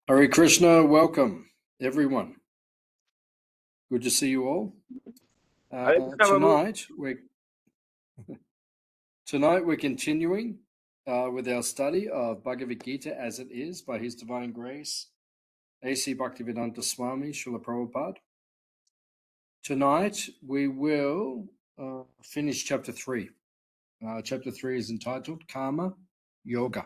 Hare Krishna, welcome everyone. Good to see you all. Hare Krishna, Babu. Tonight we're continuing with our study of Bhagavad Gita as it is by His Divine Grace, A.C.Bhaktivedanta Swami, Srila Prabhupada. Tonight we will finish chapter 3. Chapter 3 is entitled Karma Yoga.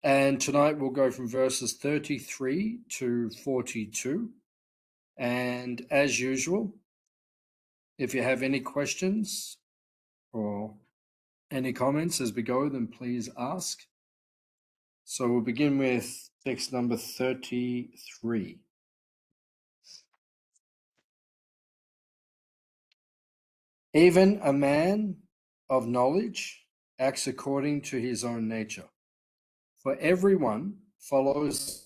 And tonight we'll go from verses 33 to 42. And as usual, if you have any questions or any comments as we go, then please ask. So we'll begin with text number 33. Even a man of knowledge acts according to his own nature, for everyone follows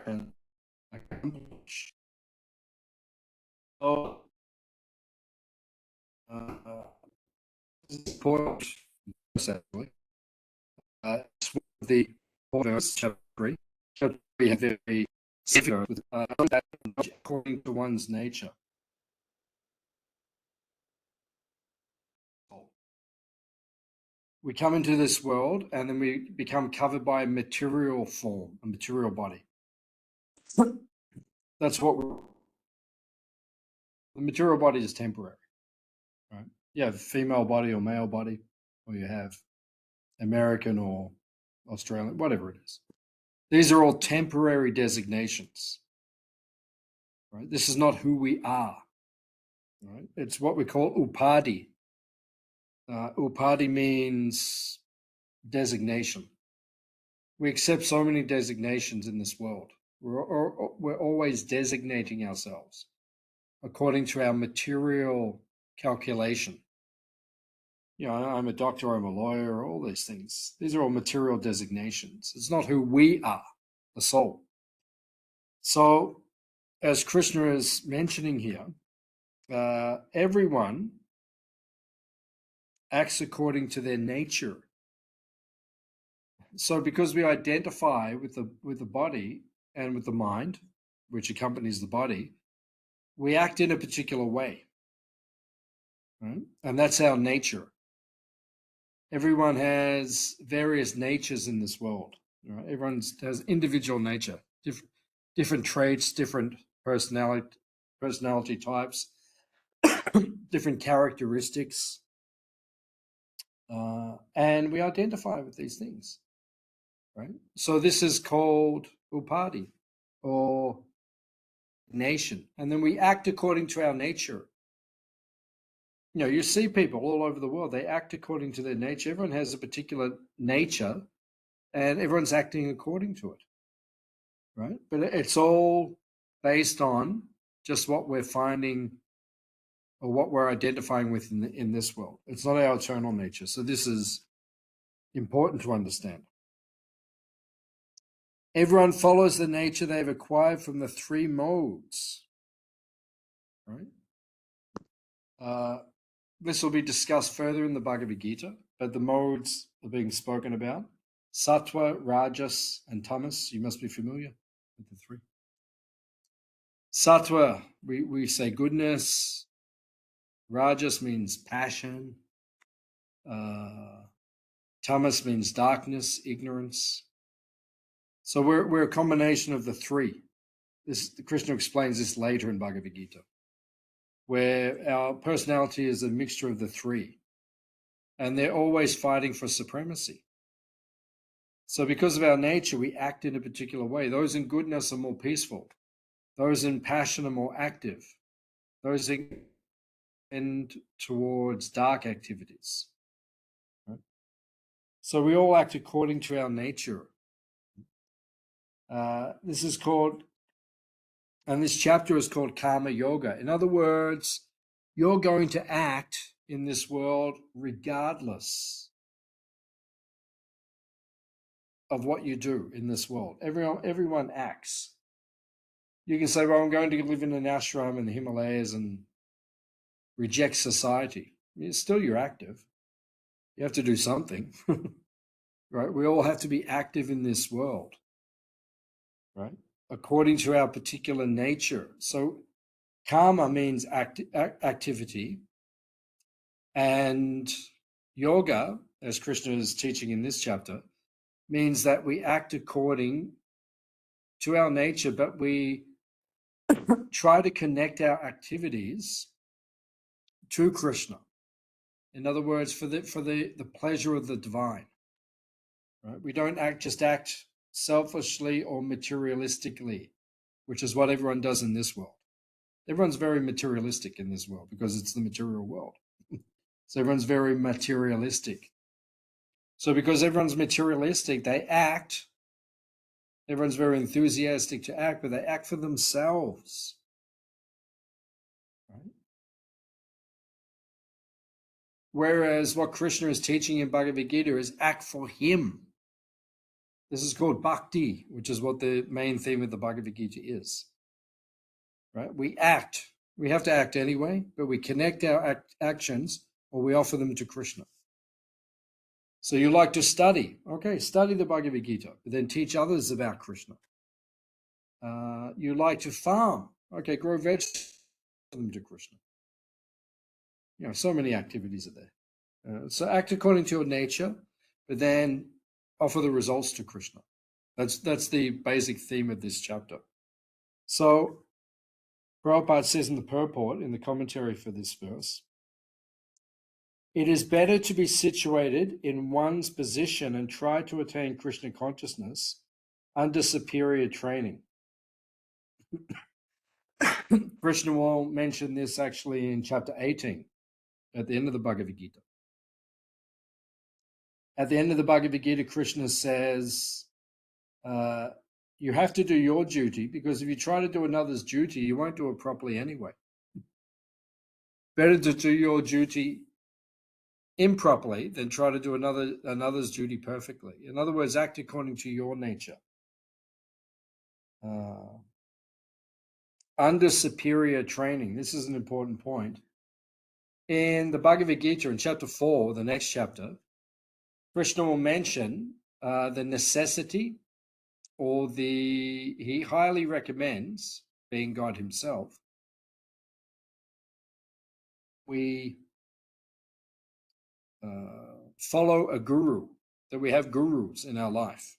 and accomplish. Oh, this is important. It's the verse, chapter 3. Chapter 3 has very severe according to one's nature. We come into this world and then we become covered by a material form, a material body. That's what the material body is temporary, right? You have female body or male body, or you have American or Australian, whatever it is. These are all temporary designations, right? This is not who we are, right? It's what we call upadhi. Upadhi means designation. We accept so many designations in this world. We're always designating ourselves according to our material calculation. You know, I'm a doctor, I'm a lawyer, all these things. These are all material designations. It's not who we are, the soul. So, as Krishna is mentioning here, everyone acts according to their nature. So because we identify with the body and with the mind, which accompanies the body, we act in a particular way, right? And that's our nature. Everyone has various natures in this world, right? Everyone has individual nature, different traits, different personality types, different characteristics, and we identify with these things, right? So this is called upadhi, or nation, and then we act according to our nature. You know, you see people all over the world, they act according to their nature. Everyone has a particular nature and everyone's acting according to it, right? But it's all based on just what we're finding or what we're identifying with in this world. It's not our eternal nature. So this is important to understand. Everyone follows the nature they've acquired from the three modes, right? This will be discussed further in the Bhagavad Gita, but the modes are being spoken about. Sattva, Rajas, and Tamas, you must be familiar with the three. Sattva, we say goodness. Rajas means passion. Tamas means darkness, ignorance. So we're a combination of the three. Krishna explains this later in Bhagavad Gita, where our personality is a mixture of the three, and they're always fighting for supremacy. So because of our nature, we act in a particular way. Those in goodness are more peaceful. Those in passion are more active. Those tend towards dark activities. Right? So we all act according to our nature. This is called, and this chapter is called Karma Yoga. In other words, you're going to act in this world regardless of what you do in this world. Everyone acts. You can say, well, I'm going to live in an ashram in the Himalayas and reject society. Still, you're active. You have to do something, right? We all have to be active in this world, right? According to our particular nature. So karma means activity, and yoga, as Krishna is teaching in this chapter, means that we act according to our nature, but we try to connect our activities to Krishna. In other words, for the pleasure of the divine. Right? We don't just act selfishly or materialistically, which is what everyone does in this world. Everyone's very materialistic in this world because it's the material world. So everyone's very materialistic. So because everyone's materialistic, they act. Everyone's very enthusiastic to act, but they act for themselves. Right? Whereas what Krishna is teaching in Bhagavad Gita is act for him. This is called bhakti, which is what the main theme of the Bhagavad Gita is. Right? We act. We have to act anyway, but we connect our actions or we offer them to Krishna. So you like to study. Okay, study the Bhagavad Gita, but then teach others about Krishna. You like to farm. Okay, grow vegetables to Krishna. So many activities are there. So act according to your nature, but then offer the results to Krishna. That's the basic theme of this chapter. So Prabhupada says in the purport, in the commentary for this verse, it is better to be situated in one's position and try to attain Krishna consciousness under superior training. Krishna will mention this actually in chapter 18, at the end of the Bhagavad Gita. At the end of the Bhagavad Gita, Krishna says, you have to do your duty, because if you try to do another's duty, you won't do it properly anyway. Better to do your duty improperly than try to do another's duty perfectly. In other words, act according to your nature. Under superior training. This is an important point. In the Bhagavad Gita, in chapter 4, the next chapter, Krishna will mention the necessity, or he highly recommends, being God himself, we follow a guru, that we have gurus in our life.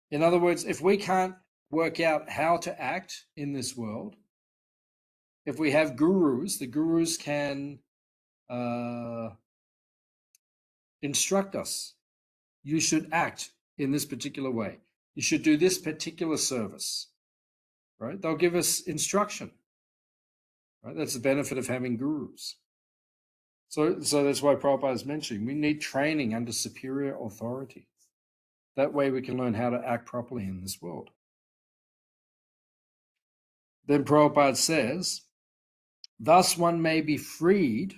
In other words, if we can't work out how to act in this world, if we have gurus, the gurus can instruct us. You should act in this particular way. You should do this particular service, right? They'll give us instruction, right? That's the benefit of having gurus. So that's why Prabhupada is mentioning we need training under superior authority. That way we can learn how to act properly in this world. Then Prabhupada says, thus one may be freed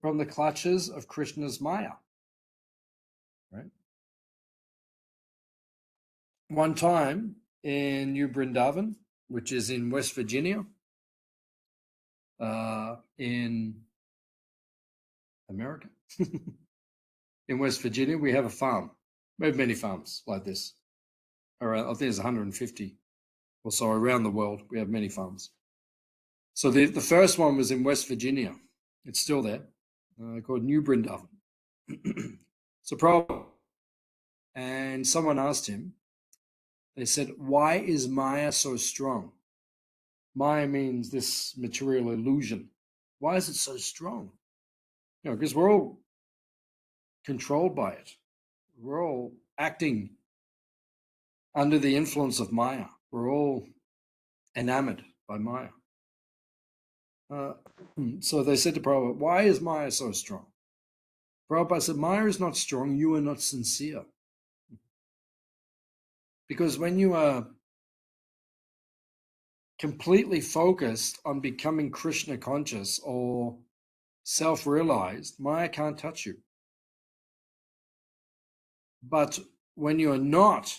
from the clutches of Krishna's Maya. Right? One time in New Brindavan, which is in West Virginia, in America, in West Virginia, we have a farm. We have many farms like this. I think there's 150 or so around the world. We have many farms. So the first one was in West Virginia. It's still there, called New Brindavan. So Prabhupada, and someone asked him, they said, why is Maya so strong? Maya means this material illusion. Why is it so strong? Because we're all controlled by it. We're all acting under the influence of Maya. We're all enamored by Maya. So they said to Prabhupada, why is Maya so strong? Prabhupada said, Maya is not strong, you are not sincere. Because when you are completely focused on becoming Krishna conscious or self-realized, Maya can't touch you. But when you're not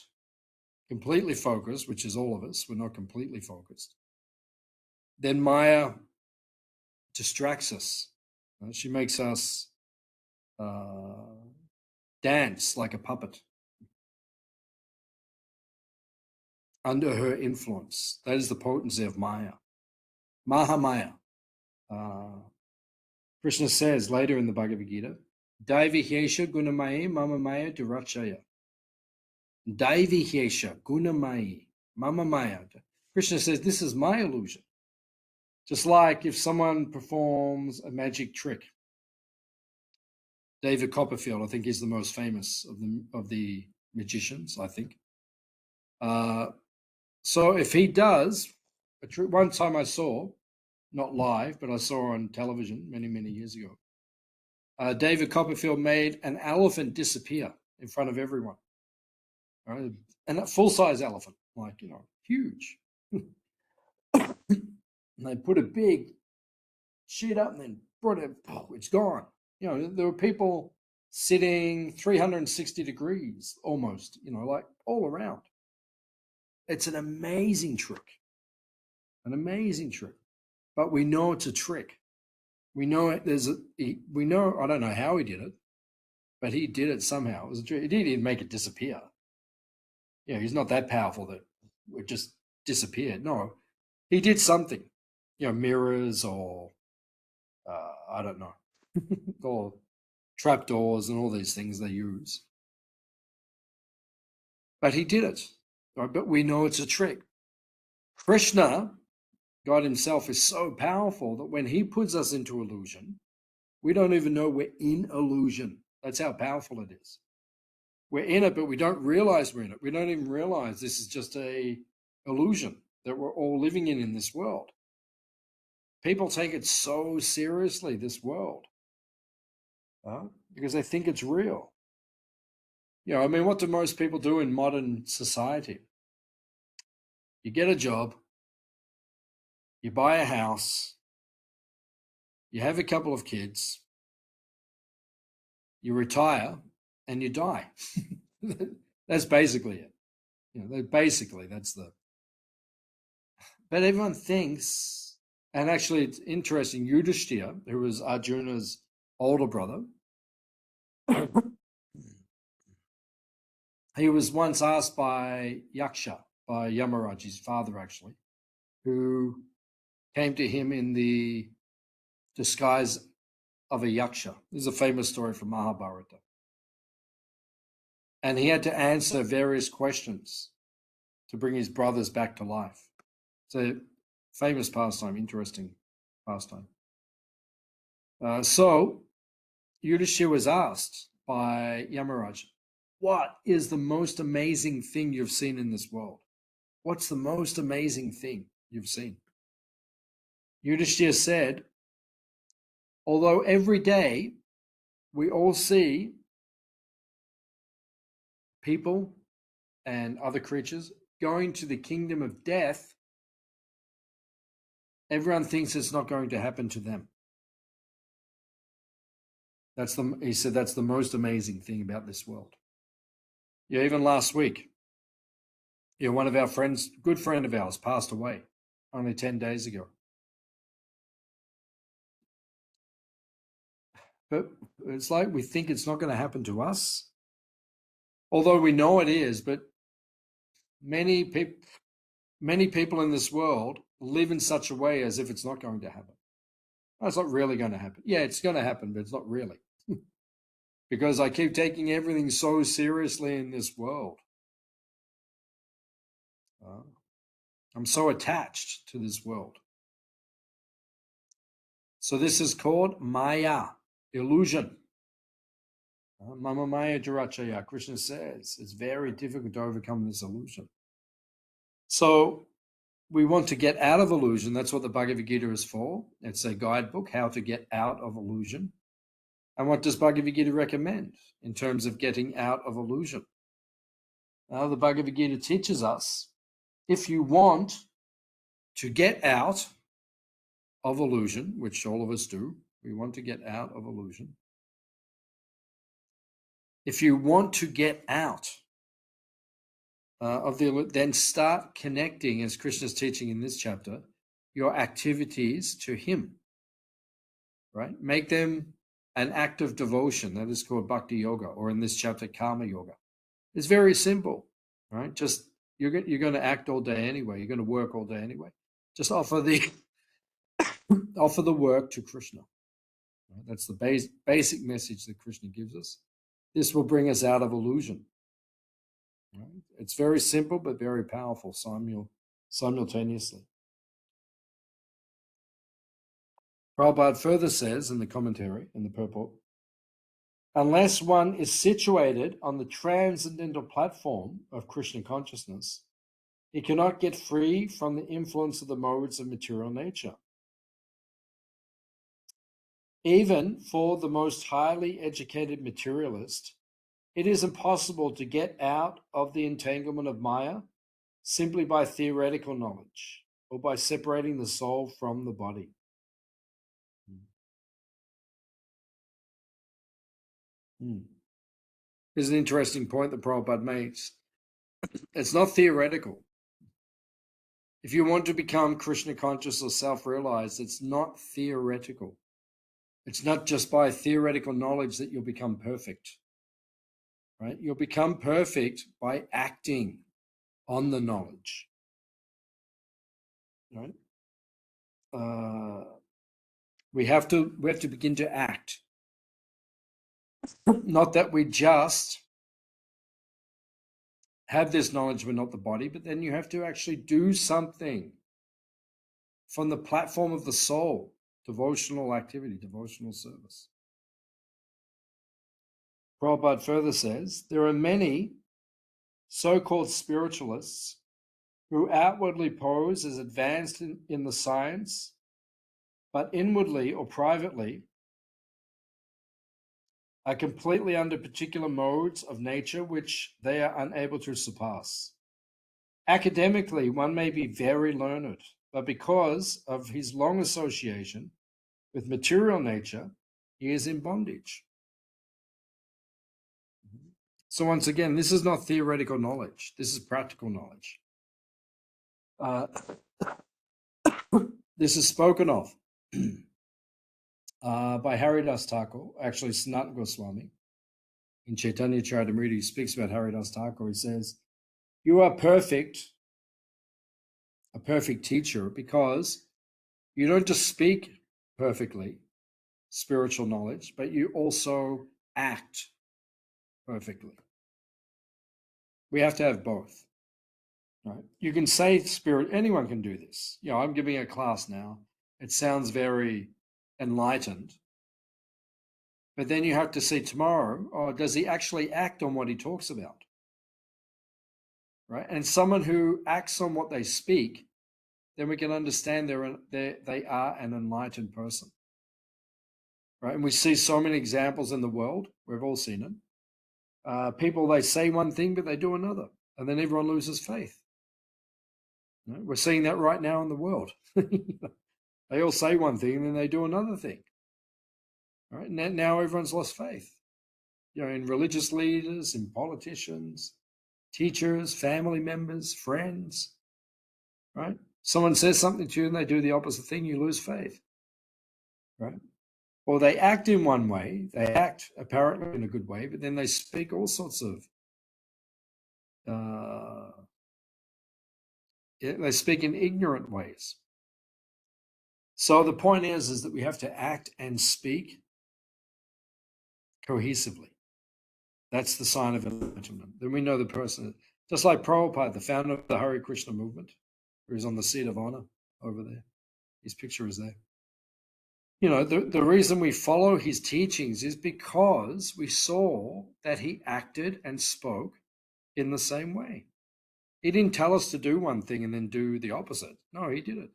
completely focused, which is all of us, we're not completely focused, then Maya distracts us. She makes us dance like a puppet under her influence. That is the potency of Maya. Mahamaya. Krishna says later in the Bhagavad Gita, Daivihesha gunamayi mamamaya durachaya. Daivihesha gunamayi mamamaya. Krishna says this is my illusion. Just like if someone performs a magic trick. David Copperfield, I think, is the most famous of the magicians, I think. So if he does, one time I saw, not live, but I saw on television many, many years ago, David Copperfield made an elephant disappear in front of everyone. Right? And a full-size elephant, like, huge. And they put a big sheet up and then brought it, it's gone. There were people sitting 360 degrees almost, like all around. It's an amazing trick. An amazing trick. But we know it's a trick. We know it. We know. I don't know how he did it, but he did it somehow. It was a trick. He didn't make it disappear. He's not that powerful that it just disappeared. No, he did something. Mirrors or I don't know, or trapdoors and all these things they use. But he did it. Right? But we know it's a trick. Krishna, God himself, is so powerful that when he puts us into illusion, we don't even know we're in illusion. That's how powerful it is. We're in it, but we don't realize we're in it. We don't even realize this is just a illusion that we're all living in this world. People take it so seriously, this world, because they think it's real. What do most people do in modern society? You get a job, you buy a house, you have a couple of kids, you retire, and you die. That's basically it. That's the... But everyone thinks, and actually it's interesting, Yudhishthira, who was Arjuna's older brother, he was once asked by Yaksha, by Yamaraj, his father actually, who came to him in the disguise of a Yaksha. This is a famous story from Mahabharata. And he had to answer various questions to bring his brothers back to life. It's a famous pastime, interesting pastime. So Yudhishthira was asked by Yamaraj, what is the most amazing thing you've seen in this world? What's the most amazing thing you've seen? Yudhishthira said, although every day we all see people and other creatures going to the kingdom of death, everyone thinks it's not going to happen to them. He said that's the most amazing thing about this world. Even last week, one of our friends, good friend of ours, passed away only 10 days ago. But it's like we think it's not going to happen to us, although we know it is. But many people in this world live in such a way as if it's not going to happen. Oh, it's not really going to happen. Yeah, it's going to happen, but it's not really. Because I keep taking everything so seriously in this world. I'm so attached to this world. So this is called Maya, illusion. Mama Maya Durachaya, Krishna says, it's very difficult to overcome this illusion. So we want to get out of illusion. That's what the Bhagavad Gita is for. It's a guidebook, how to get out of illusion. And what does Bhagavad Gita recommend in terms of getting out of illusion? The Bhagavad Gita teaches us, if you want to get out of illusion, which all of us do, we want to get out of illusion, If you want to get out then start connecting, as Krishna's teaching in this chapter, your activities to him, right? Make them an act of devotion. That is called bhakti yoga, or in this chapter, karma yoga. It's very simple, right? Just you're going to act all day anyway. You're going to work all day anyway. Just offer the work to Krishna. Right? That's the basic message that Krishna gives us. This will bring us out of illusion. Right? It's very simple but very powerful simultaneously. Prabhupada further says in the commentary, in the purport, unless one is situated on the transcendental platform of Krishna consciousness, he cannot get free from the influence of the modes of material nature. Even for the most highly educated materialist, it is impossible to get out of the entanglement of Maya simply by theoretical knowledge or by separating the soul from the body. Here's an interesting point that Prabhupada makes. It's not theoretical. If you want to become Krishna conscious or self-realized, it's not theoretical. It's not just by theoretical knowledge that you'll become perfect. Right? You'll become perfect by acting on the knowledge. Right? We have to begin to act. Not that we just have this knowledge, we're not the body, but then you have to actually do something from the platform of the soul, devotional activity, devotional service. Prabhupada further says, there are many so-called spiritualists who outwardly pose as advanced in the science, but inwardly or privately are completely under particular modes of nature which they are unable to surpass. Academically, one may be very learned, but because of his long association with material nature, he is in bondage. So once again, this is not theoretical knowledge. This is practical knowledge. This is spoken of by Haridas Thakur, actually Sanatana Goswami. In Chaitanya Charitamrita, he speaks about Haridas Thakur. He says, you are perfect, a perfect teacher, because you don't just speak perfectly, spiritual knowledge, but you also act perfectly. We have to have both. Right? You can say spirit, anyone can do this. You know, I'm giving a class now. It sounds very enlightened. But then you have to see tomorrow, does he actually act on what he talks about? Right? And someone who acts on what they speak, then we can understand they are an enlightened person. Right? And we see so many examples in the world. We've all seen them. People, they say one thing, but they do another. And then everyone loses faith. Right? We're seeing that right now in the world. They all say one thing, and then they do another thing. Right? Now everyone's lost faith. You know, in religious leaders, in politicians, teachers, family members, friends. Right? Someone says something to you and they do the opposite thing, you lose faith. Right? Or they act in one way, they act apparently in a good way, but then they speak all sorts of they speak in ignorant ways. So the point is that we have to act and speak cohesively. That's the sign of enlightenment. Then we know the person, just like Prabhupada, the founder of the Hare Krishna movement, who's on the seat of honor over there. His picture is there. You know, the reason we follow his teachings is because we saw that he acted and spoke in the same way. He didn't tell us to do one thing and then do the opposite. No, he did it.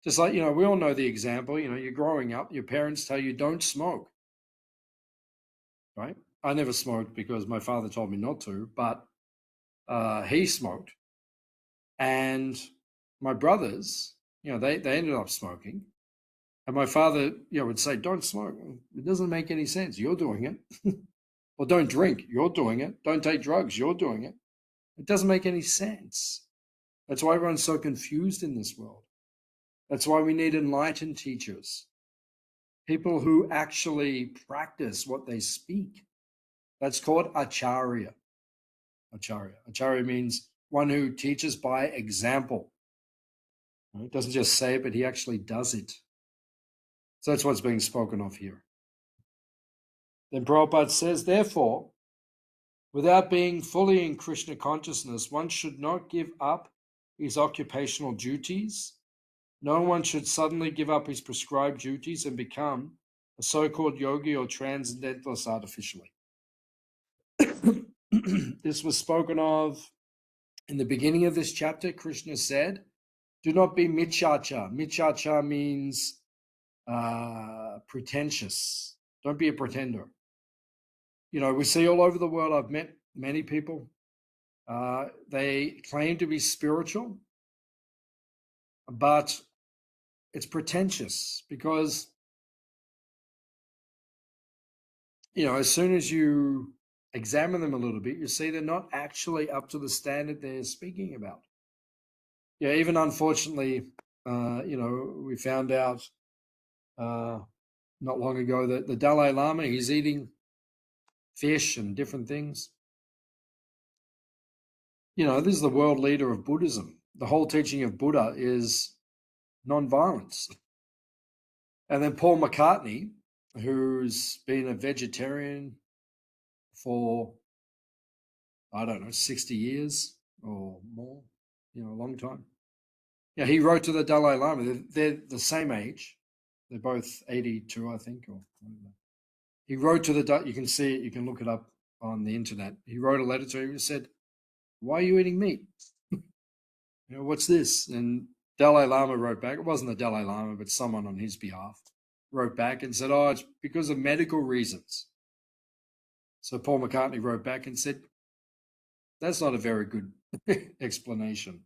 Just like, you know, we all know the example, you know, you're growing up, your parents tell you don't smoke, right? I never smoked because my father told me not to, but he smoked. And my brothers, you know, they ended up smoking. And my father, you know, would say, don't smoke. It doesn't make any sense. You're doing it. Or don't drink, you're doing it. Don't take drugs, you're doing it. It doesn't make any sense. That's why everyone's so confused in this world. That's why we need enlightened teachers, people who actually practice what they speak. That's called Acharya. Acharya means one who teaches by example. It doesn't just say it, but he actually does it. So that's what's being spoken of here. Then Prabhupada says, therefore, without being fully in Krishna consciousness, one should not give up his occupational duties. No one should suddenly give up his prescribed duties and become a so-called yogi or transcendentalist artificially. This was spoken of in the beginning of this chapter. Krishna said, do not be mitchacha. Mitchacha means pretentious. Don't be a pretender. You know, we see all over the world, I've met many people, they claim to be spiritual, but it's pretentious because, you know, as soon as you examine them a little bit, you see they're not actually up to the standard they're speaking about. Yeah, even unfortunately, you know, we found out not long ago that the Dalai Lama, he's eating fish and different things. You know, this is the world leader of Buddhism. The whole teaching of Buddha is non-violence. And then Paul McCartney, who's been a vegetarian for, I don't know, 60 years or more, you know, a long time. Yeah, he wrote to the Dalai Lama. They're the same age. They're both 82, I think. Or he wrote to the, you can see it, you can look it up on the internet. He wrote a letter to him and said, why are you eating meat? You know, what's this? And Dalai Lama wrote back. It wasn't the Dalai Lama, but someone on his behalf wrote back and said, oh, it's because of medical reasons. So Paul McCartney wrote back and said, that's not a very good explanation.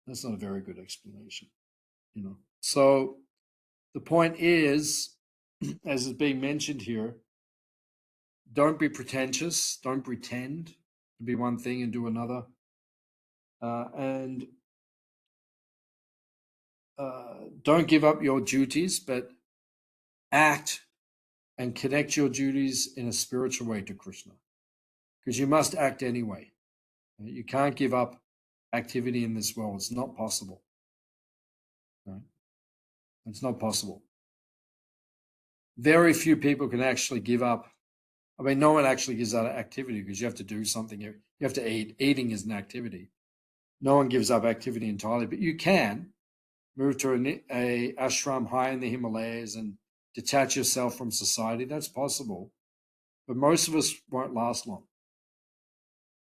That's not a very good explanation, you know. So the point is, as is being mentioned here, don't be pretentious. Don't pretend to be one thing and do another. And don't give up your duties, but act and connect your duties in a spiritual way to Krishna, because you must act anyway. You can't give up activity in this world. It's not possible. Right? It's not possible. Very few people can actually give up. I mean, no one actually gives up activity because you have to do something. You have to eat. Eating is an activity. No one gives up activity entirely, but you can move to a ashram high in the Himalayas and detach yourself from society. That's possible, but most of us won't last long.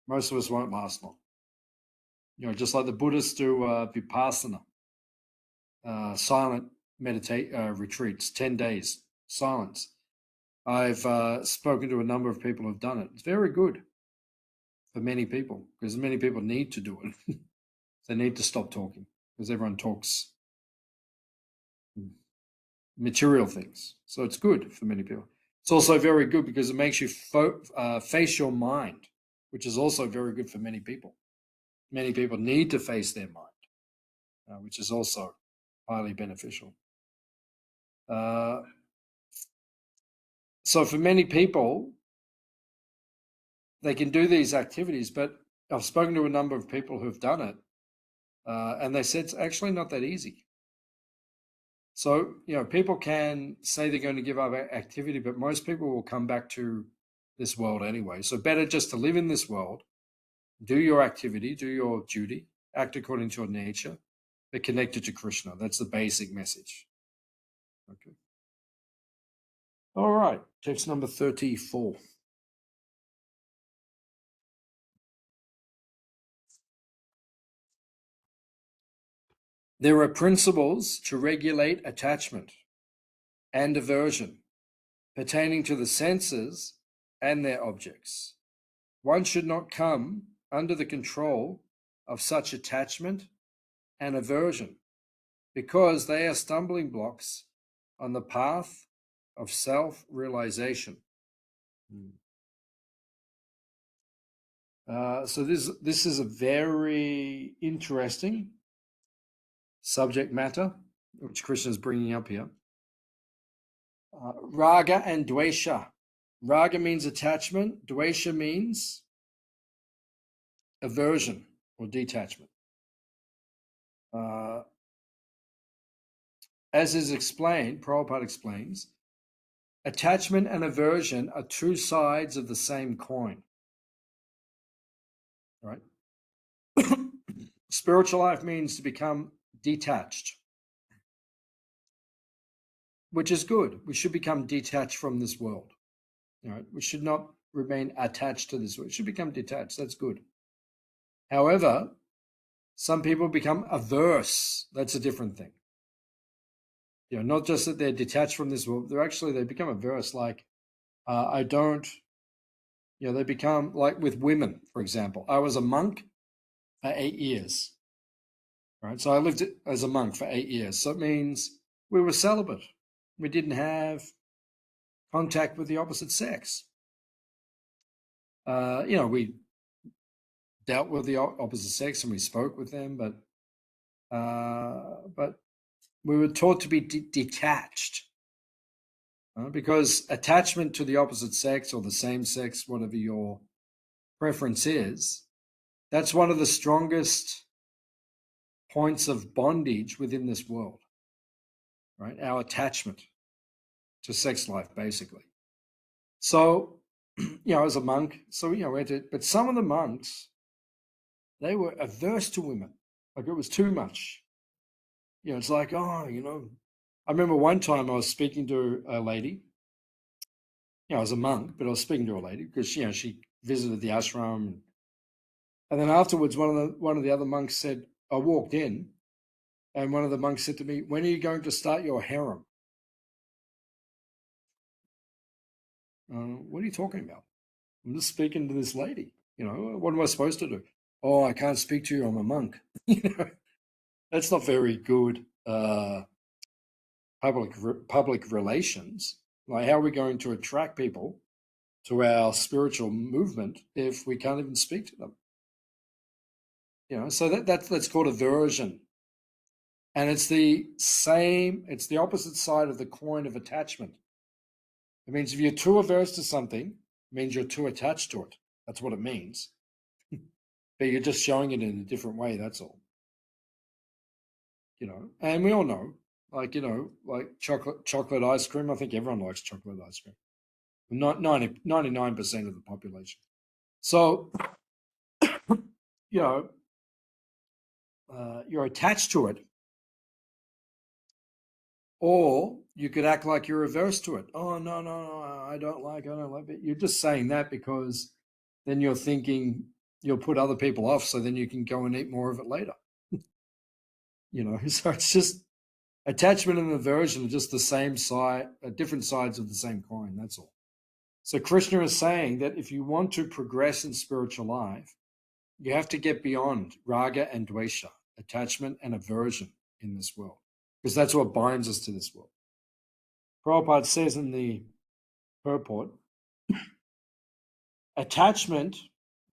Most of us won't last long. You know, just like the Buddhists do vipassana, silent retreats, 10 days, silence. I've spoken to a number of people who've done it. It's very good for many people because many people need to do it. They need to stop talking because everyone talks material things. So it's good for many people. It's also very good because it makes you face your mind, which is also very good for many people. Many people need to face their mind, which is also highly beneficial. So for many people, they can do these activities, but I've spoken to a number of people who've done it, and they said it's actually not that easy. So, you know, people can say they're going to give up activity, but most people will come back to this world anyway. So better just to live in this world, do your activity, do your duty, act according to your nature, but connected to Krishna. That's the basic message. Okay. All right, text number 34. There are principles to regulate attachment and aversion pertaining to the senses and their objects. One should not come under the control of such attachment and aversion because they are stumbling blocks on the path of self-realization. So this is a very interesting subject matter which Krishna is bringing up here. Raga and dvesha. Raga means attachment. Dvesha means aversion or detachment. As is explained, Prabhupada explains, attachment and aversion are two sides of the same coin. Right? Spiritual life means to become detached, which is good. We should become detached from this world. Right? We should not remain attached to this world. We should become detached. That's good. However, some people become averse. That's a different thing. Not just that they're detached from this world, they become averse. Like, I don't, they become like with women, for example. I was a monk for 8 years, right? So I lived as a monk for 8 years. So it means we were celibate. We didn't have contact with the opposite sex. We dealt with the opposite sex and we spoke with them, but we were taught to be detached. Because attachment to the opposite sex or the same sex, whatever your preference is, that's one of the strongest points of bondage within this world, right? Our attachment to sex life, basically. So, as a monk, but some of the monks, they were averse to women. Like, it was too much. It's like, I remember one time I was speaking to a lady. I was a monk, but I was speaking to a lady because she visited the ashram, and then afterwards, one of the other monks said, I walked in, and one of the monks said to me, "When are you going to start your harem?" What are you talking about? I'm just speaking to this lady. What am I supposed to do? Oh, I can't speak to you. I'm a monk. That's not very good public relations. Like, how are we going to attract people to our spiritual movement if we can't even speak to them? So that's called aversion. And it's the opposite side of the coin of attachment. It means if you're too averse to something, it means you're too attached to it. That's what it means. But you're just showing it in a different way, that's all. And we all know, like chocolate ice cream. I think everyone likes chocolate ice cream. Not 99% of the population. So, you're attached to it, or you could act like you're averse to it. Oh, no, I don't like it. You're just saying that because then you're thinking you'll put other people off, so then you can go and eat more of it later. So it's just attachment and aversion are just the same side, different sides of the same coin. That's all. So Krishna is saying that if you want to progress in spiritual life, you have to get beyond raga and dvesha, attachment and aversion in this world, because that's what binds us to this world. Prabhupada says in the purport, attachment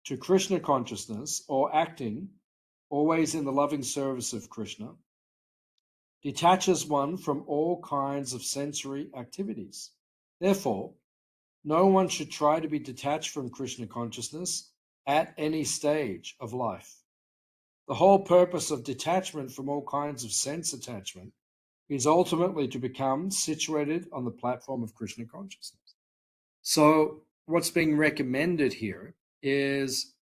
to Krishna consciousness or acting always in the loving service of Krishna detaches one from all kinds of sensory activities. Therefore, no one should try to be detached from Krishna consciousness at any stage of life. The whole purpose of detachment from all kinds of sense attachment is ultimately to become situated on the platform of Krishna consciousness. So what's being recommended here is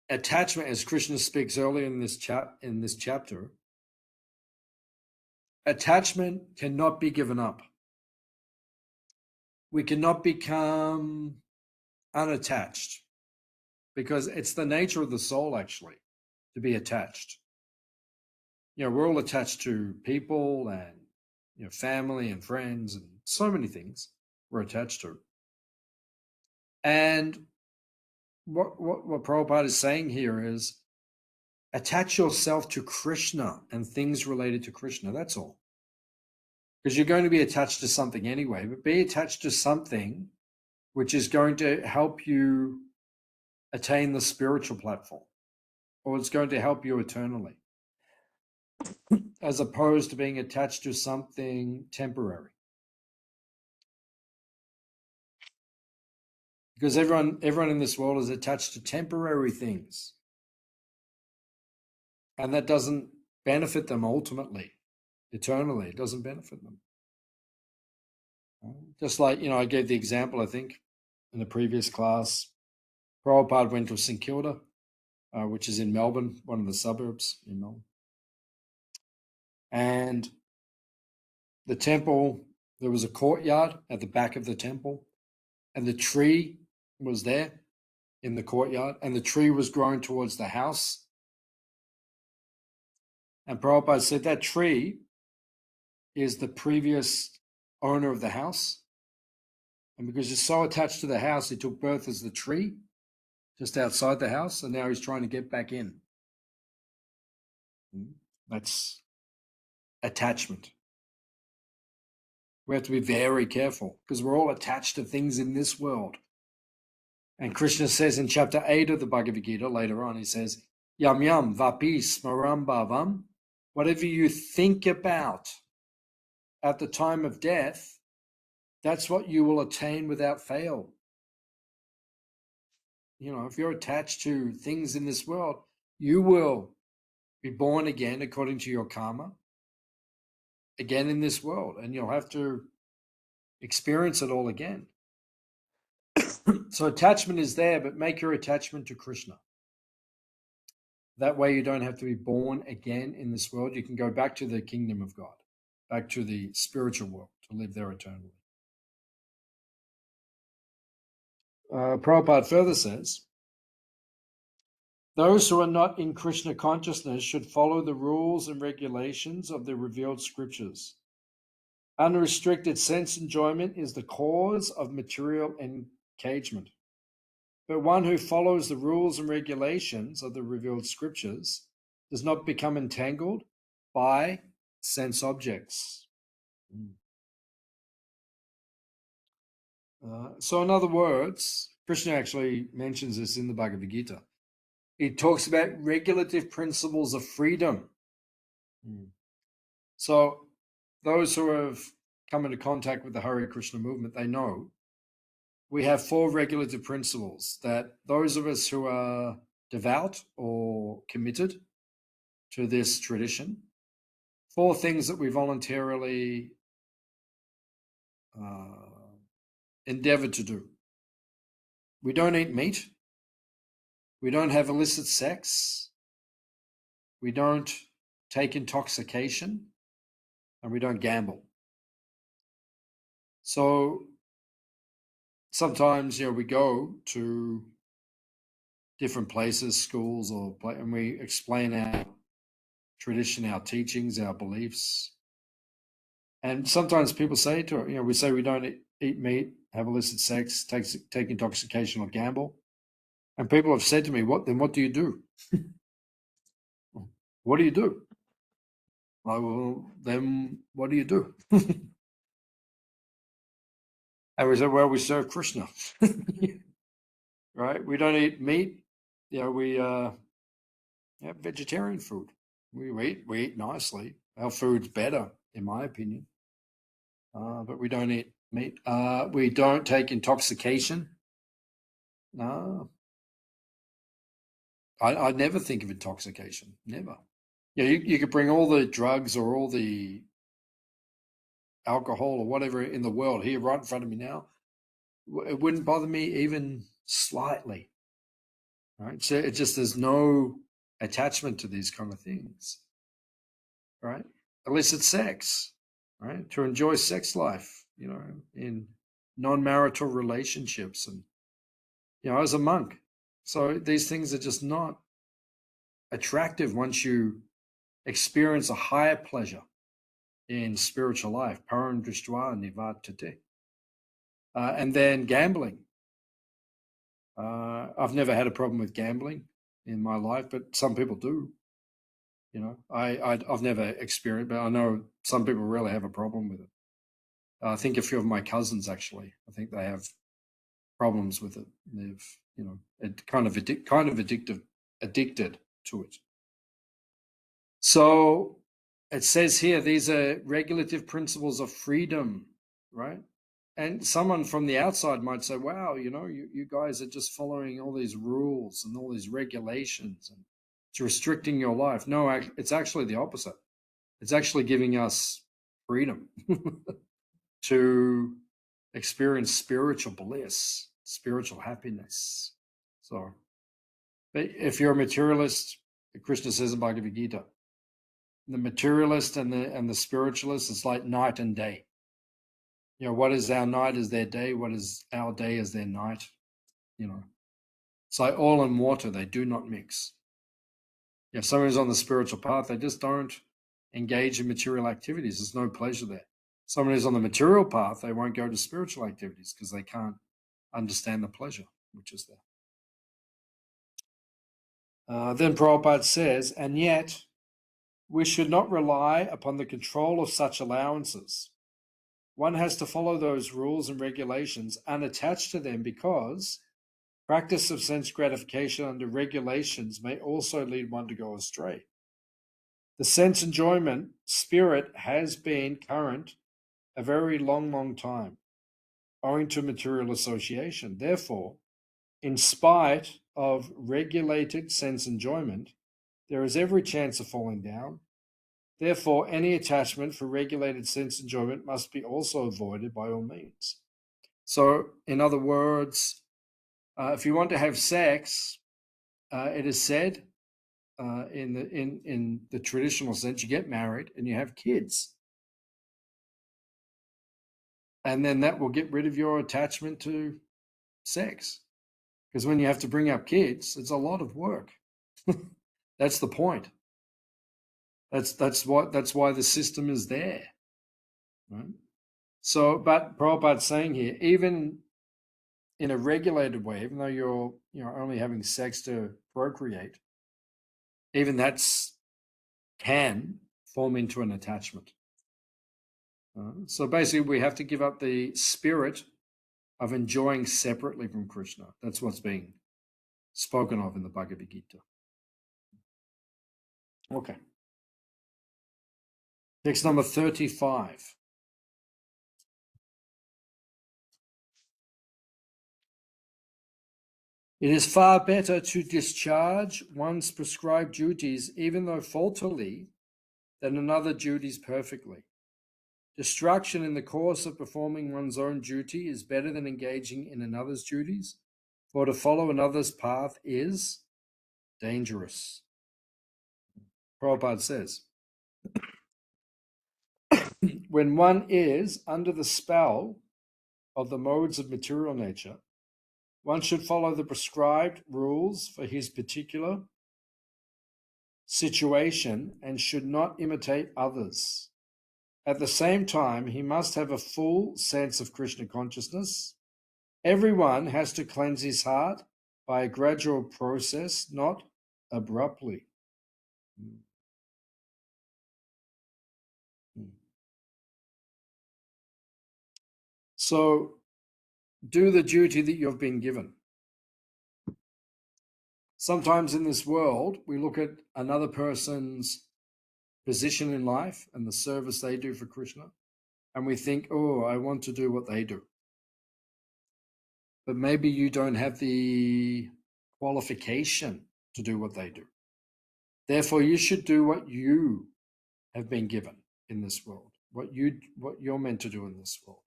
attachment, as Krishna speaks earlier in this chapter. Attachment cannot be given up. We cannot become unattached because it's the nature of the soul, actually, to be attached. We're all attached to people and family and friends and so many things we're attached to. And what Prabhupada is saying here is attach yourself to Krishna and things related to Krishna. That's all. Because you're going to be attached to something anyway, but be attached to something which is going to help you attain the spiritual platform, or it's going to help you eternally, as opposed to being attached to something temporary. Because everyone in this world is attached to temporary things. And that doesn't benefit them ultimately, eternally. It doesn't benefit them. Just like, I gave the example, I think, in the previous class. Prabhupada went to St Kilda, which is in Melbourne, one of the suburbs in Melbourne. And the temple, there was a courtyard at the back of the temple, and the tree was there in the courtyard, and the tree was growing towards the house. And Prabhupada said that tree is the previous owner of the house. And because he's so attached to the house, he took birth as the tree just outside the house, and now he's trying to get back in. That's attachment. We have to be very careful because we're all attached to things in this world. And Krishna says in chapter 8 of the Bhagavad Gita, later on, he says, Yam yam vapi smaram bhavam, whatever you think about at the time of death, that's what you will attain without fail. If you're attached to things in this world, you will be born again according to your karma, again in this world, and you'll have to experience it all again. So attachment is there, but make your attachment to Krishna. That way you don't have to be born again in this world. You can go back to the kingdom of God, back to the spiritual world to live there eternally. Prabhupada further says, those who are not in Krishna consciousness should follow the rules and regulations of the revealed scriptures. Unrestricted sense enjoyment is the cause of material engagement. But one who follows the rules and regulations of the revealed scriptures does not become entangled by sense objects. So in other words, Krishna actually mentions this in the Bhagavad Gita. He talks about regulative principles of freedom. So those who have come into contact with the Hare Krishna movement, they know we have 4 regulative principles that those of us who are devout or committed to this tradition, 4 things that we voluntarily endeavor to do. We don't eat meat. We don't have illicit sex. We don't take intoxication. And we don't gamble. So sometimes, we go to different places, schools, and we explain our tradition, our teachings, our beliefs. And sometimes people say to it, we say we don't eat meat, have illicit sex, take intoxication or gamble. And people have said to me, what do you do? What do you do? Well, then what do you do? And we said, well, we serve Krishna. Right? We don't eat meat. We have vegetarian food. We eat nicely. Our food's better, in my opinion. But we don't eat meat. We don't take intoxication. No. I never think of intoxication. Never. You could bring all the drugs or all the alcohol or whatever in the world here right in front of me now. It wouldn't bother me even slightly. Right? So it just, there's no attachment to these kind of things. Right? Illicit sex. Right? To enjoy sex life, in non-marital relationships. And, as a monk. So these things are just not attractive once you experience a higher pleasure in spiritual life. Param drishtva nivartate. And then gambling. I've never had a problem with gambling in my life, but some people do. I've never experienced, but I know some people really have a problem with it. I think a few of my cousins, actually, I think they have problems with it. They've, kind of addicted to it. So it says here, these are regulative principles of freedom, right? And someone from the outside might say, wow, you guys are just following all these rules and all these regulations, and it's restricting your life. No, it's actually the opposite. It's actually giving us freedom to experience spiritual bliss, spiritual happiness. So, but if you're a materialist, Krishna says in Bhagavad Gita, the materialist and the spiritualist is like night and day. What is our night is their day. What is our day is their night. It's like oil and water. They do not mix. If someone is on the spiritual path, they just don't engage in material activities. There's no pleasure there. Someone who's on the material path, they won't go to spiritual activities because they can't understand the pleasure which is there. Then Prabhupada says, and yet we should not rely upon the control of such allowances. One has to follow those rules and regulations unattached to them, because practice of sense gratification under regulations may also lead one to go astray. The sense enjoyment spirit has been current a very long, long time, owing to material association. Therefore, in spite of regulated sense enjoyment, there is every chance of falling down. Therefore, any attachment for regulated sense enjoyment must be also avoided by all means. So, in other words, if you want to have sex, it is said in the traditional sense, you get married and you have kids. And then that will get rid of your attachment to sex. Because when you have to bring up kids, it's a lot of work. That's the point. That's why the system is there. Right? So, but Prabhupada's saying here, even in a regulated way, even though you're only having sex to procreate, even that's can form into an attachment. So basically, we have to give up the spirit of enjoying separately from Krishna. That's what's being spoken of in the Bhagavad Gita. Okay. Text number 35. It is far better to discharge one's prescribed duties, even though faultily, than another duties perfectly. Destruction in the course of performing one's own duty is better than engaging in another's duties, for to follow another's path is dangerous. Prabhupada says, when one is under the spell of the modes of material nature, one should follow the prescribed rules for his particular situation and should not imitate others. At the same time, he must have a full sense of Krishna consciousness. Everyone has to cleanse his heart by a gradual process, not abruptly. So, do the duty that you've been given. Sometimes in this world, we look at another person's position in life and the service they do for Krishna, and we think, oh, I want to do what they do. But maybe you don't have the qualification to do what they do. Therefore, you should do what you have been given in this world, what you're meant to do in this world.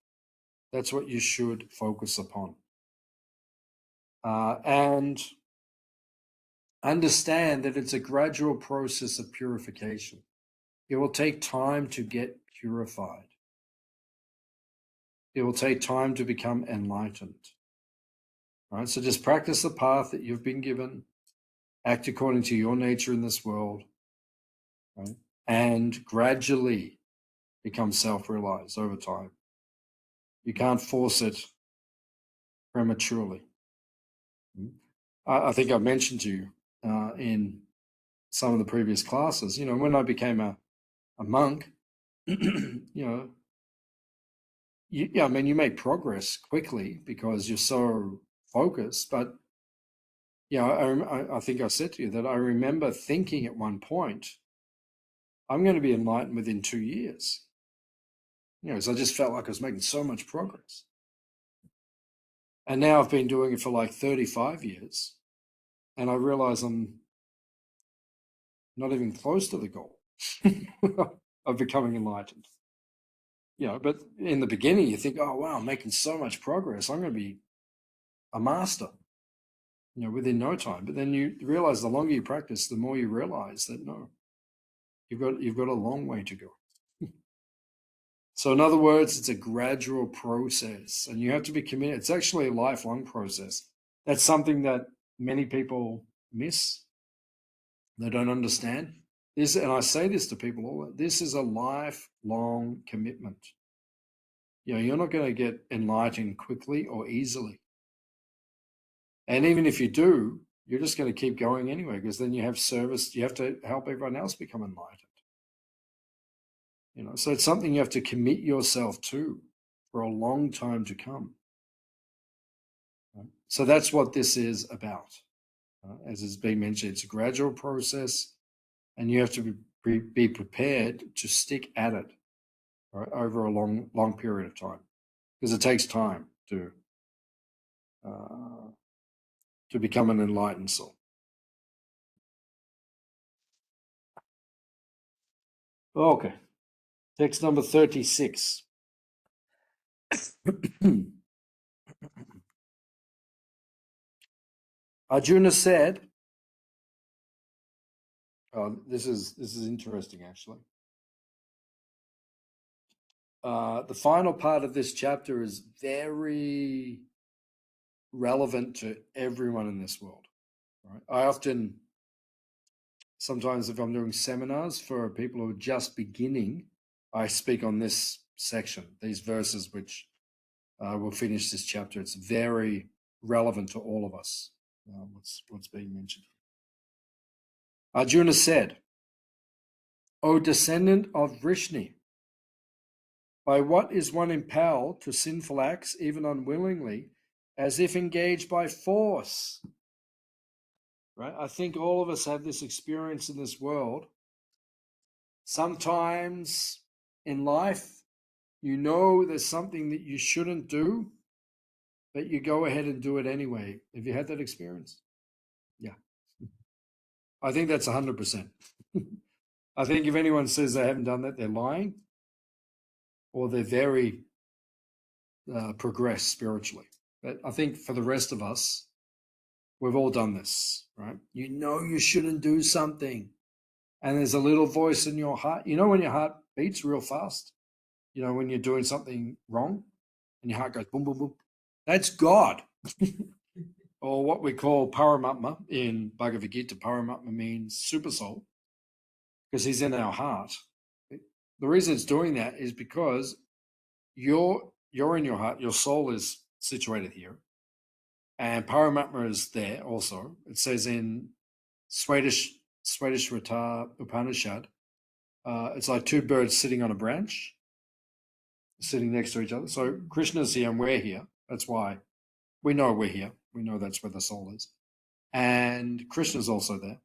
That's what you should focus upon. And understand that it's a gradual process of purification. It will take time to get purified. It will take time to become enlightened. All right, so just practice the path that you've been given, act according to your nature in this world, right? And gradually become self-realized over time. You can't force it prematurely. I think I've mentioned to you in some of the previous classes, when I became a monk, I mean, you make progress quickly because you're so focused. But I think I said to you that I remember thinking at one point, I'm going to be enlightened within 2 years. So I just felt like I was making so much progress. And now I've been doing it for like 35 years, and I realize I'm not even close to the goal of becoming enlightened. But in the beginning, you think, oh, wow, I'm making so much progress. I'm going to be a master, within no time. But then you realize the longer you practice, the more you realize that, no, you've got a long way to go. So in other words, it's a gradual process, and you have to be committed. It's actually a lifelong process. That's something that many people miss. They don't understand this, and I say this to people all. This is a lifelong commitment. You're not going to get enlightened quickly or easily. And even if you do, you're just going to keep going anyway, because then you have service. You have to help everyone else become enlightened. So it's something you have to commit yourself to for a long time to come. So that's what this is about. As has been mentioned, it's a gradual process, and you have to be prepared to stick at it, right, over a long period of time, because it takes time to become an enlightened soul. Okay, text number 36. Arjuna said, this is interesting actually. The final part of this chapter is very relevant to everyone in this world. Right? I often, sometimes if I'm doing seminars for people who are just beginning, I speak on this section, these verses, which will finish this chapter. It's very relevant to all of us, what's being mentioned. Arjuna said, O descendant of Vrishni, by what is one impelled to sinful acts, even unwillingly, as if engaged by force? Right? I think all of us have this experience in this world. Sometimes in life, there's something that you shouldn't do, but you go ahead and do it anyway. Have you had that experience? Yeah. I think that's 100%. I think if anyone says they haven't done that, they're lying, or they're very progressed spiritually. But I think for the rest of us, we've all done this, right? You shouldn't do something, and there's a little voice in your heart. When your heart beats real fast, when you're doing something wrong, and your heart goes boom, boom, boom. That's God. Or what we call Paramatma in Bhagavad Gita. Paramatma means super soul, because he's in our heart. The reason it's doing that is because you're in your heart. Your soul is situated here, and Paramatma is there also. It says in Swadhisvara Upanishad, it's like two birds sitting on a branch, sitting next to each other. So Krishna's here and we're here. That's why we know we're here. We know that's where the soul is. And Krishna's also there.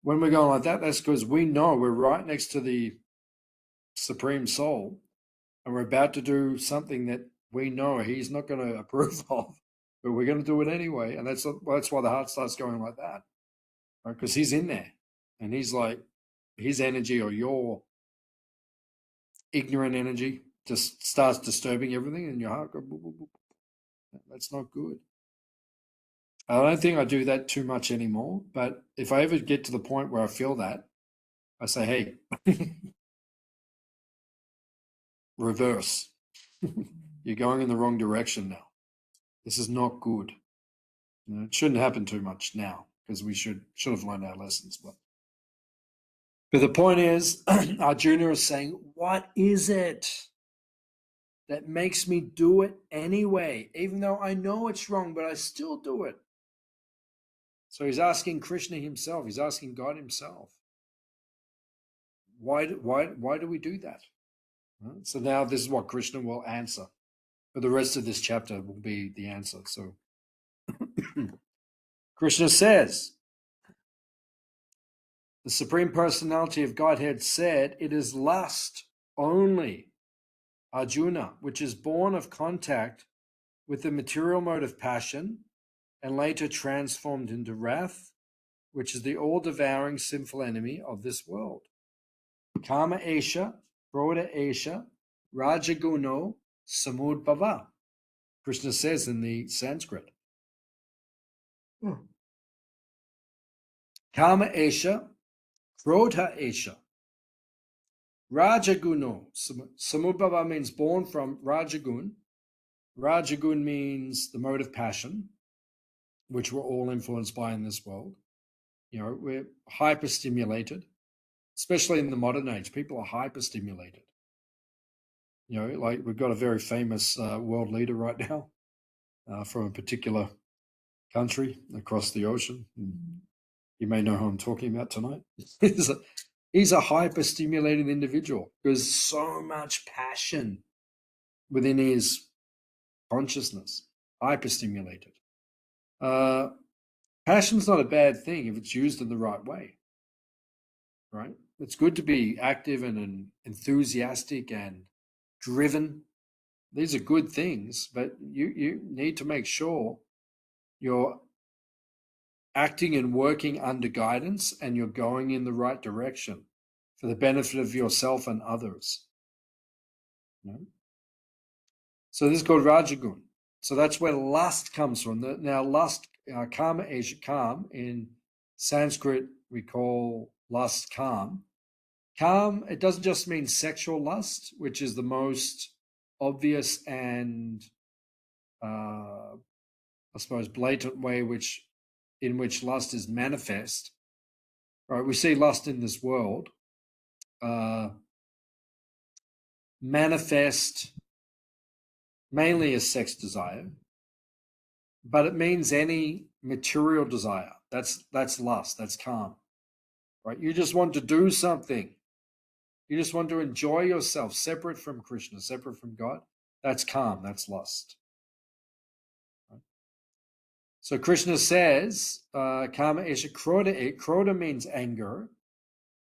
When we're going like that, that's because we know we're right next to the Supreme Soul, and we're about to do something that we know he's not going to approve of, but we're going to do it anyway. And that's why the heart starts going like that, right? Because he's in there, and he's like, his energy or your ignorant energy just starts disturbing everything, and your heart goes, boop, boop, boop. That's not good. I don't think I do that too much anymore, but if I ever get to the point where I feel that, I say, hey, reverse. You're going in the wrong direction now. This is not good. It shouldn't happen too much now, because we should have learned our lessons. But the point is, Arjuna is saying, what is it that makes me do it anyway, even though I know it's wrong, but I still do it? So he's asking Krishna himself. He's asking God himself. Why do we do that? Right? So now this is what Krishna will answer. But the rest of this chapter will be the answer. So Krishna says, the Supreme Personality of Godhead said, it is lust only, Arjuna, which is born of contact with the material mode of passion and later transformed into wrath, which is the all-devouring sinful enemy of this world. Kama Esha, Krodha Esha, Rajaguno, Samudbhava. Krishna says in the Sanskrit. Kama Esha, Krodha Esha, Rajaguno. Samudbhava means born from Rajagun. Rajagun means the mode of passion, which we're all influenced by in this world. We're hyperstimulated, especially in the modern age. People are hyperstimulated. Like we've got a very famous world leader right now from a particular country across the ocean. You may know who I'm talking about tonight. He's a hyperstimulated individual. There's so much passion within his consciousness, hyperstimulated. Passion's not a bad thing if it's used in the right way, right? It's good to be active and enthusiastic and driven. These are good things, but you need to make sure you're acting and working under guidance and you're going in the right direction for the benefit of yourself and others. So this is called Rajagun. So that's where lust comes from. Now lust, Kama Esha, Kam, in Sanskrit we call lust Kam. Kam, it doesn't just mean sexual lust, which is the most obvious and I suppose blatant way in which lust is manifest. Right, we see lust in this world manifest mainly as sex desire, but it means any material desire. That's lust. That's Kam. Right, you just want to do something. You just want to enjoy yourself, separate from Krishna, separate from God. That's Kam. That's lust. Right? So Krishna says, Kama Esha Krodha. Krodha means anger.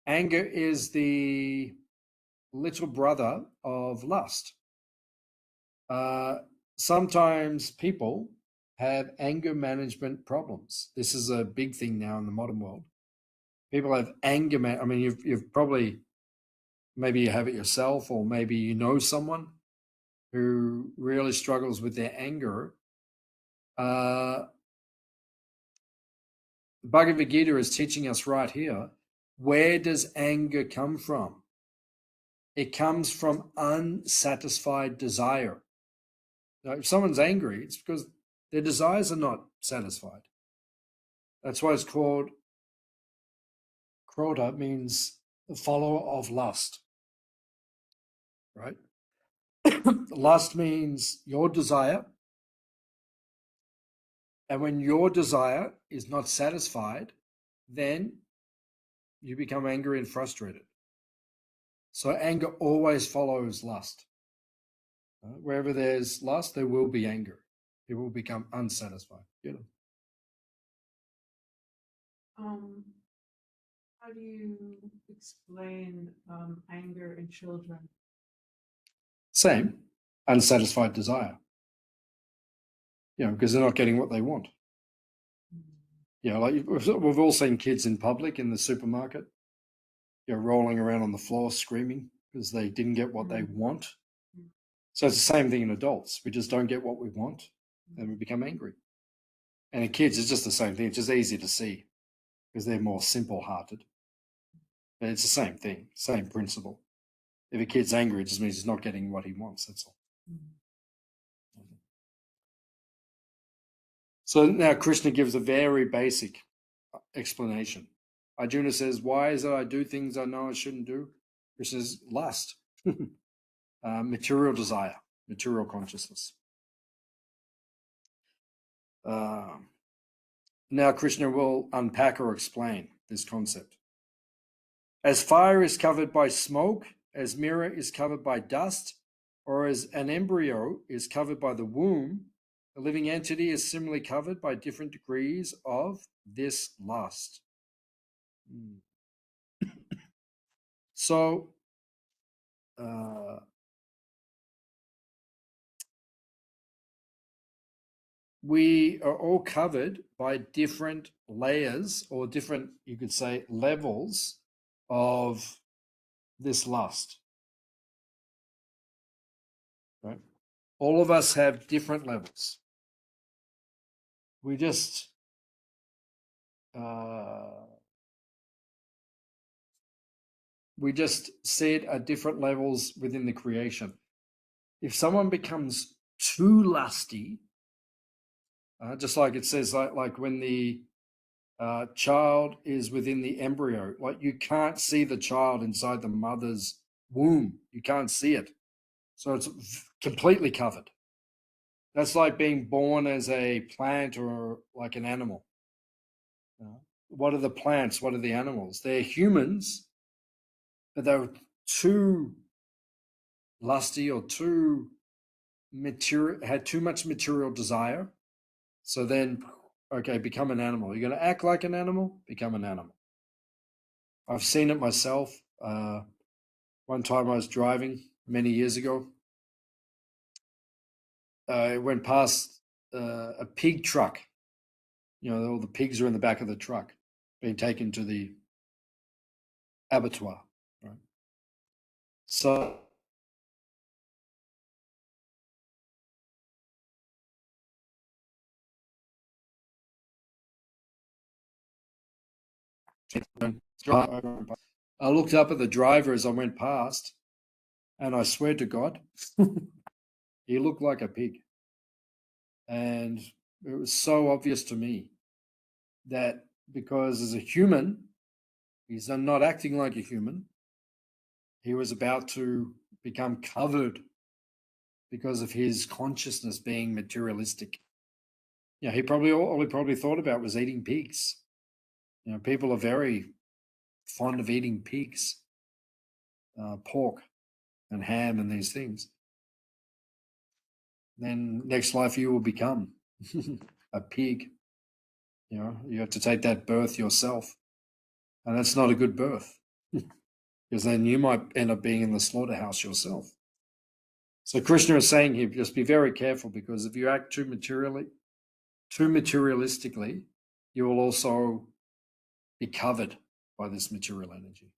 Anger is the little brother of lust. Sometimes people have anger management problems. This is a big thing now in the modern world. People have anger. I mean, you've probably, maybe you have it yourself, or maybe you know someone who really struggles with their anger. Bhagavad Gita is teaching us right here, where does anger come from? It comes from unsatisfied desire. Now, if someone's angry, it's because their desires are not satisfied. That's why it's called Krodha, means the follower of lust, right? Lust means your desire. And when your desire is not satisfied, then you become angry and frustrated. So anger always follows lust. Wherever there's lust, there will be anger. It will become unsatisfied. How do you explain anger in children? Same, unsatisfied desire. Because they're not getting what they want. Like we've all seen kids in public in the supermarket, rolling around on the floor screaming because they didn't get what they want. So it's the same thing in adults. We just don't get what we want and we become angry. And in kids, it's just the same thing. It's just easy to see because they're more simple-hearted. But it's the same thing, same principle. If a kid's angry, it just means he's not getting what he wants, that's all. So now Krishna gives a very basic explanation. Arjuna says, why is it I do things I know I shouldn't do? Krishna says, lust, material desire, material consciousness. Now Krishna will unpack or explain this concept. As fire is covered by smoke, as mirror is covered by dust, or as an embryo is covered by the womb, the living entity is similarly covered by different degrees of this lust. So, we are all covered by different layers, or different, you could say, levels of this lust. Right? All of us have different levels. We just see it at different levels within the creation. If someone becomes too lusty, just like it says, like when the child is within the embryo, like you can't see the child inside the mother's womb. You can't see it. So it's completely covered. That's like being born as a plant or like an animal. What are the plants? What are the animals? They're humans, but they're too lusty or too material, had too much material desire. So then, okay, become an animal. You're going to act like an animal, become an animal. I've seen it myself. One time I was driving many years ago. I went past a pig truck. You know, all the pigs are in the back of the truck being taken to the abattoir. Right? So I looked up at the driver as I went past, and I swear to God, he looked like a pig. And it was so obvious to me that because as a human, he's not acting like a human. He was about to become covered because of his consciousness being materialistic. Yeah, he probably all he probably thought about was eating pigs. You know, people are very fond of eating pigs, pork and ham and these things. Then next life you will become a pig. You know, you have to take that birth yourself, and that's not a good birth because then you might end up being in the slaughterhouse yourself. So Krishna is saying here, just be very careful, because if you act too materialistically, you will also be covered by this material energy.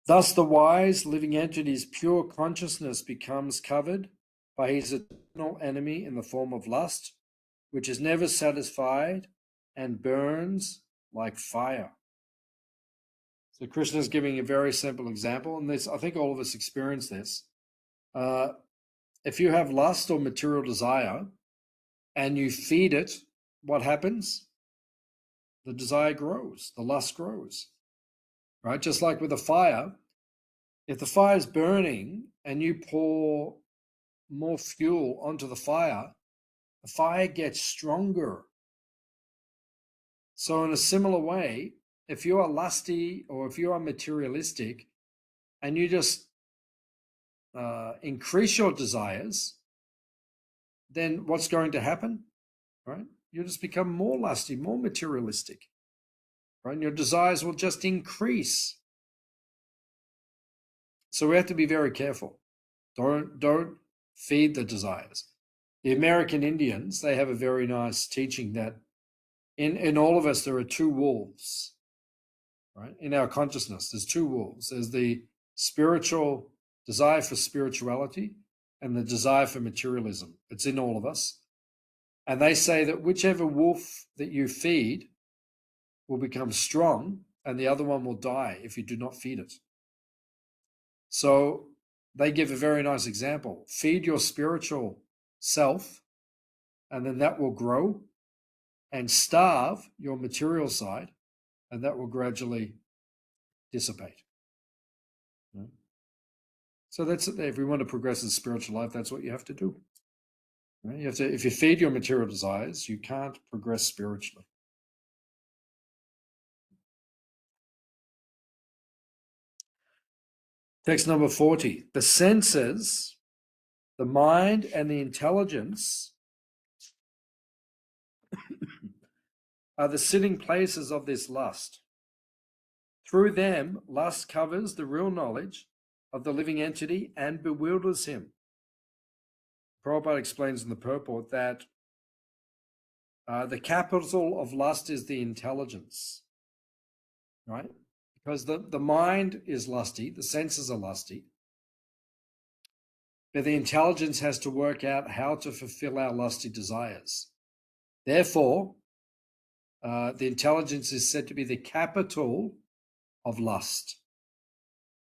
Thus, the wise living entity's pure consciousness becomes covered by his eternal enemy in the form of lust, which is never satisfied and burns like fire. So Krishna is giving a very simple example, and this, I think all of us experience this. If you have lust or material desire and you feed it, what happens? The desire grows, the lust grows, right? Just like with a fire, if the fire is burning and you pour more fuel onto the fire gets stronger. So in a similar way, if you are lusty or if you are materialistic and you just increase your desires, then what's going to happen, right? You'll just become more lusty, more materialistic, right? And your desires will just increase. So we have to be very careful. Don't feed the desires. The American Indians, they have a very nice teaching that in all of us, there are two wolves, right? In our consciousness, there's two wolves. There's the spiritual desire for spirituality and the desire for materialism. It's in all of us. And they say that whichever wolf that you feed will become strong and the other one will die if you do not feed it. So they give a very nice example. Feed your spiritual self, and then that will grow, and starve your material side, and that will gradually dissipate. So that's it. If we want to progress in spiritual life, that's what you have to do. Right? You have to. If you feed your material desires, you can't progress spiritually. Text number 40. The senses, the mind, and the intelligence are the sitting places of this lust. Through them, lust covers the real knowledge of the living entity and bewilders him. Prabhupada explains in the purport that the capital of lust is the intelligence, right? Because the mind is lusty, the senses are lusty, but the intelligence has to work out how to fulfill our lusty desires. Therefore, the intelligence is said to be the capital of lust,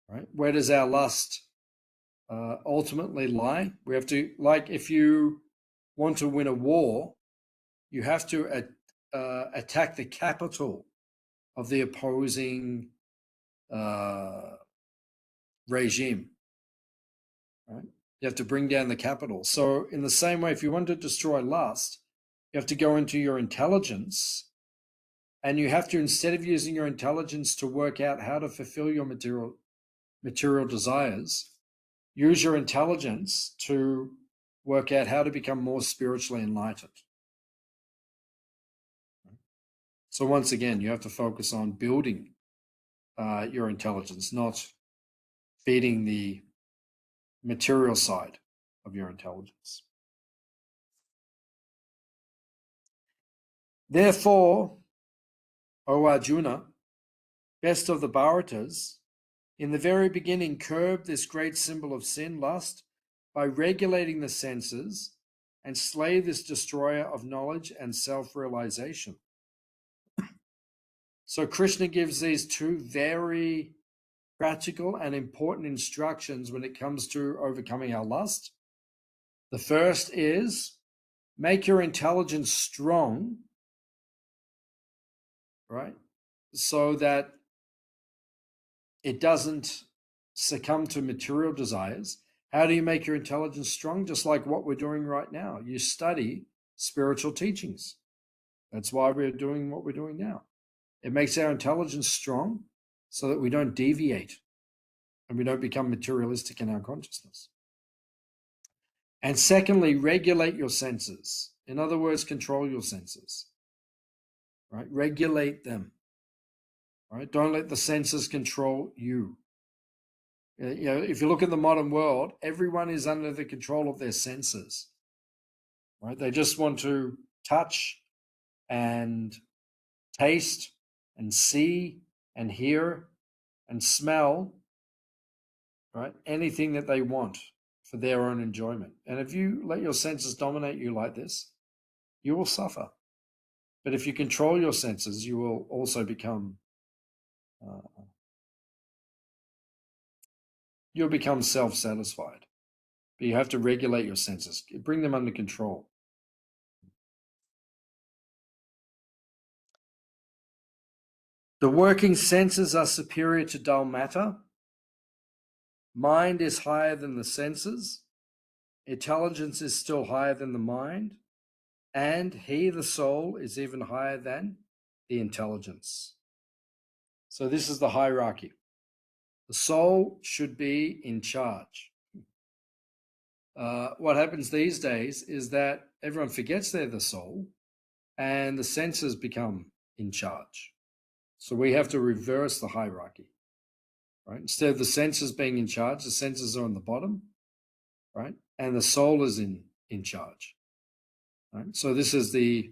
right? Where does our lust ultimately lie? We have to, like, if you want to win a war, you have to attack the capital of the opposing regime, right? You have to bring down the capital. So in the same way, if you want to destroy lust, you have to go into your intelligence, and you have to, instead of using your intelligence to work out how to fulfill your material desires, use your intelligence to work out how to become more spiritually enlightened. So once again, you have to focus on building your intelligence, not feeding the material side of your intelligence. Therefore, O Arjuna, best of the Bharatas, in the very beginning curb this great symbol of sin, lust, by regulating the senses, and slay this destroyer of knowledge and self-realization. So Krishna gives these two very practical and important instructions when it comes to overcoming our lust. The first is make your intelligence strong, right? So that it doesn't succumb to material desires. How do you make your intelligence strong? Just like what we're doing right now. You study spiritual teachings. That's why we're doing what we're doing now. It makes our intelligence strong so that we don't deviate and we don't become materialistic in our consciousness. And secondly, regulate your senses. In other words, control your senses, right? Regulate them, right? Don't let the senses control you. You know, if you look at the modern world, everyone is under the control of their senses, right? They just want to touch and taste and see and hear and smell, right? Anything that they want for their own enjoyment. And if you let your senses dominate you like this, you will suffer. But if you control your senses, you will also become you'll become self-satisfied. But you have to regulate your senses, bring them under control. The working senses are superior to dull matter. Mind is higher than the senses. Intelligence is still higher than the mind. And he, the soul, is even higher than the intelligence. So this is the hierarchy. The soul should be in charge. What happens these days is that everyone forgets they're the soul and the senses become in charge. So we have to reverse the hierarchy, right? Instead of the senses being in charge, the senses are on the bottom, right? And the soul is in charge, right? So this is the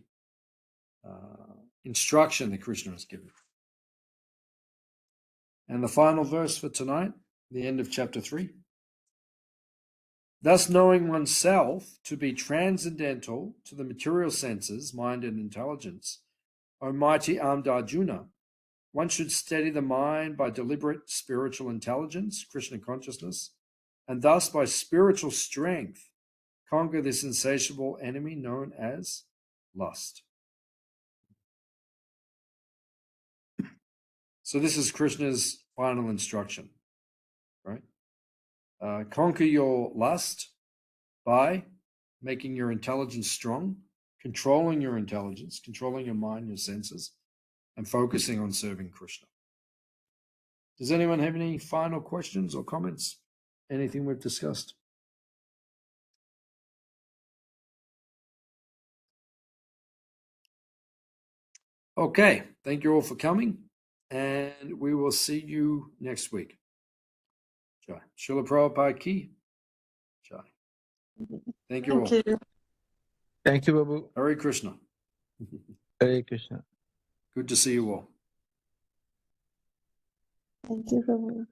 instruction that Krishna has given. And the final verse for tonight, the end of chapter 3. Thus knowing oneself to be transcendental to the material senses, mind and intelligence, O mighty armed Arjuna, one should steady the mind by deliberate spiritual intelligence, Krishna consciousness, and thus by spiritual strength conquer this insatiable enemy known as lust. So this is Krishna's final instruction, right? Conquer your lust by making your intelligence strong, controlling your intelligence, controlling your mind, your senses, and focusing on serving Krishna. Does anyone have any final questions or comments? Anything we've discussed? Okay, thank you all for coming, and we will see you next week. Jai. Srila Prabhupada Ki. Jai. Thank you all. Thank you. Thank you, Babu. Hare Krishna. Hare Krishna. Good to see you all. Thank you, Prabhu.